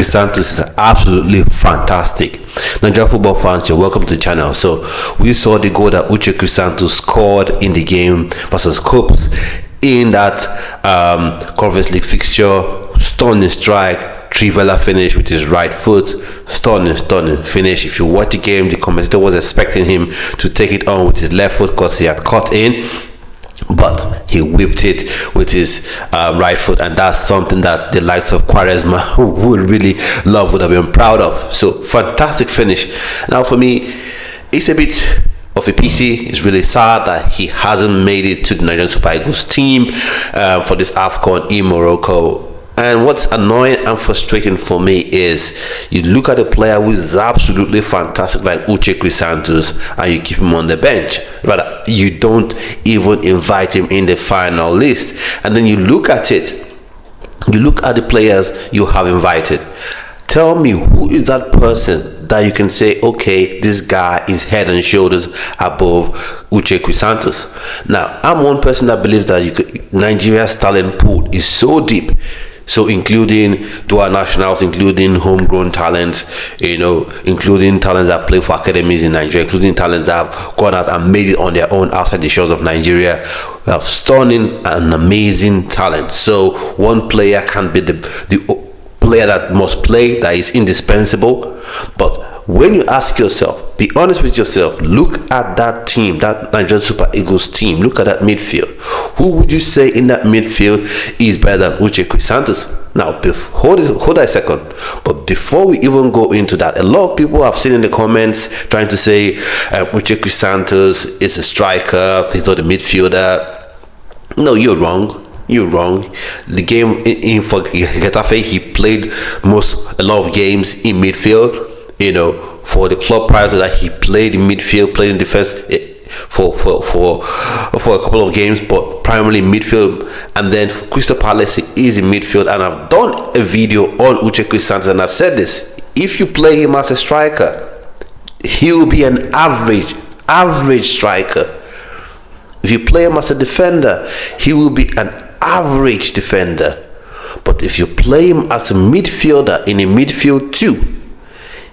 Christantus is absolutely fantastic. Nigerian football fans, you're welcome to the channel. So we saw the goal that Uche Chrisantus scored in the game versus Copes in that Conference League fixture. Stunning strike, trivela finish with his right foot. Stunning finish. If you watch the game, the commentator was expecting him to take it on with his left foot because he had cut in, but he whipped it with his right foot, and that's something that the likes of Quaresma would really love, would have been proud of. So fantastic finish. Now for me, it's a bit of a pity. It's really sad that he hasn't made it to the Nigerian Super Eagles team for this AFCON in Morocco. And what's annoying and frustrating for me is you look at a player who is absolutely fantastic like Uche Chrisantus and you keep him on the bench. Rather, you don't even invite him in the final list. And then you look at it, you look at the players you have invited. Tell me, who is that person that you can say, okay, this guy is head and shoulders above Uche Chrisantus? Now, I'm one person that believes that Nigeria's talent pool is so deep. So including dual nationals, including homegrown talents, including talents that play for academies in Nigeria, including talents that have gone out and made it on their own outside the shores of Nigeria. We have stunning and amazing talent. So one player can be the player that must play, that is indispensable. But when you ask yourself, be honest with yourself, look at that team, that Nigerian Super Eagles team, look at that midfield. Who would you say in that midfield is better than Uche Chrisantus? Now, hold a second. But before we even go into that, a lot of people have seen in the comments trying to say Uche Chrisantus is a striker, he's not a midfielder. No, you're wrong. You're wrong. The game in for Getafe, he played a lot of games in midfield. For the club prior to that, he played in midfield, played in defense for a couple of games, but primarily midfield. And then for Crystal Palace, he is in midfield. And I've done a video on Uche Chrisantus, and I've said this: if you play him as a striker, he will be an average striker. If you play him as a defender, he will be an average defender. But if you play him as a midfielder in a midfield too,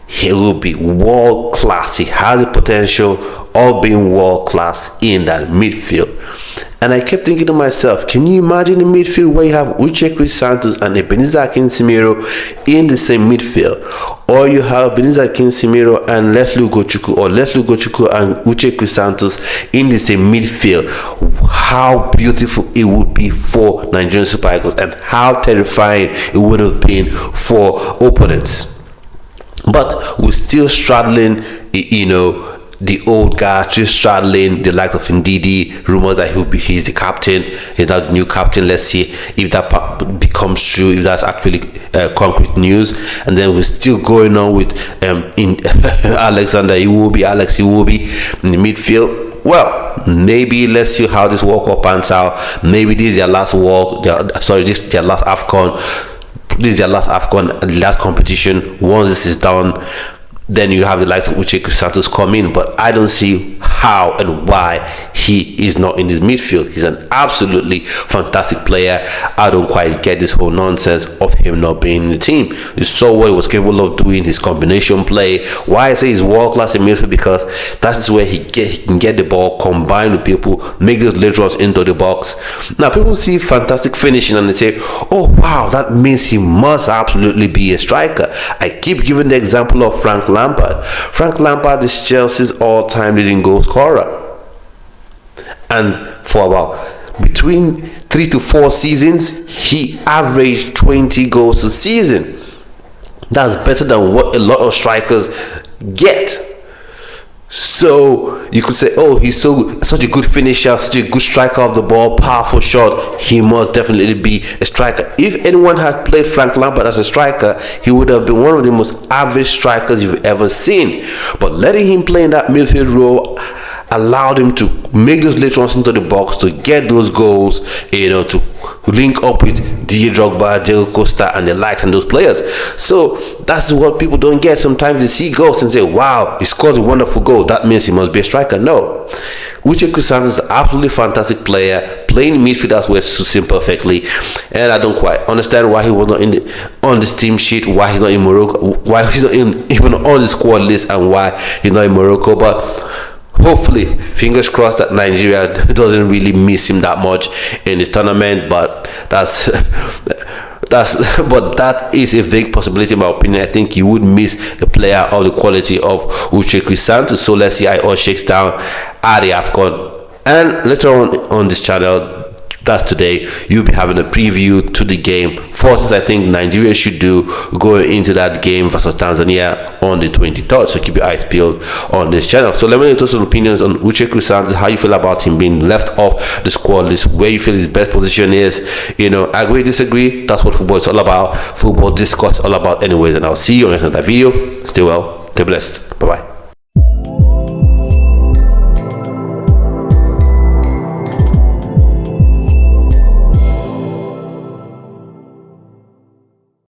he will be world class. He has the potential of being world class in that midfield. And I kept thinking to myself, can you imagine a midfield where you have Uche Chrisantus and Ebenezer Akinsimiro in the same midfield? Or you have Ebenezer Akinsimiro and Leslie Ugochukwu, or Leslie Ugochukwu and Uche Chrisantus in the same midfield. How beautiful it would be for Nigerian Super Eagles, and how terrifying it would have been for opponents. But we're still straddling, the old guy, still straddling the likes of Ndidi. Rumors that he's the captain, he's not the new captain. Let's see if that becomes true, if that's actually concrete news. And then we're still going on with Alexander Alex Iwobi in the midfield. Well, maybe let's see how this World Cup pans out. Maybe this is their last this is their last AFCON. This is their last AFCON, last competition. Once this is done, then you have the likes of Uche Chrisantus come in. But I don't see how and why he is not in this midfield. He's an absolutely fantastic player. I don't quite get this whole nonsense of him not being in the team. You saw what he was capable of doing, his combination play. Why I say he's world class in midfield, because that's where he can get the ball, combine with people, make those late runs into the box. Now people see fantastic finishing and they say, oh wow, that means he must absolutely be a striker. I keep giving the example of Frank Lampard. Frank Lampard is Chelsea's all-time leading goal scorer, and for about between 3 to 4 seasons, he averaged 20 goals a season. That's better than what a lot of strikers get. So you could say, oh, he's such a good finisher, such a good striker of the ball, powerful shot, he must definitely be a striker. If anyone had played Frank Lampard as a striker, he would have been one of the most average strikers you've ever seen. But letting him play in that midfield role allowed him to make those late runs into the box, to get those goals, to link up with DJ Drogba, Diego Costa and the likes, and those players. So that's what people don't get. Sometimes they see goals and say, wow, he scored a wonderful goal, that means he must be a striker. No, Uche Chrisantus is an absolutely fantastic player, playing midfield as well suits him perfectly, and I don't quite understand why he was not on this team sheet, why he's not in Morocco, why he's not even on the squad list, and why he's not in Morocco. But hopefully, fingers crossed that Nigeria doesn't really miss him that much in this tournament. But that is a vague possibility in my opinion. I think you would miss a player of the quality of Uche Chrisantus. So let's see how it all shakes down at the AFCON. And later on this channel, that's today, you'll be having a preview to the game. First, I think Nigeria should do going into that game versus Tanzania on the 23rd. So keep your eyes peeled on this channel. So let me know your opinions on Uche Chrisantus, how you feel about him being left off the squad list, where you feel his best position is. You know, agree, disagree. That's what football is all about. Football discourse all about anyways. And I'll see you on another video. Stay well. Stay blessed. Bye bye.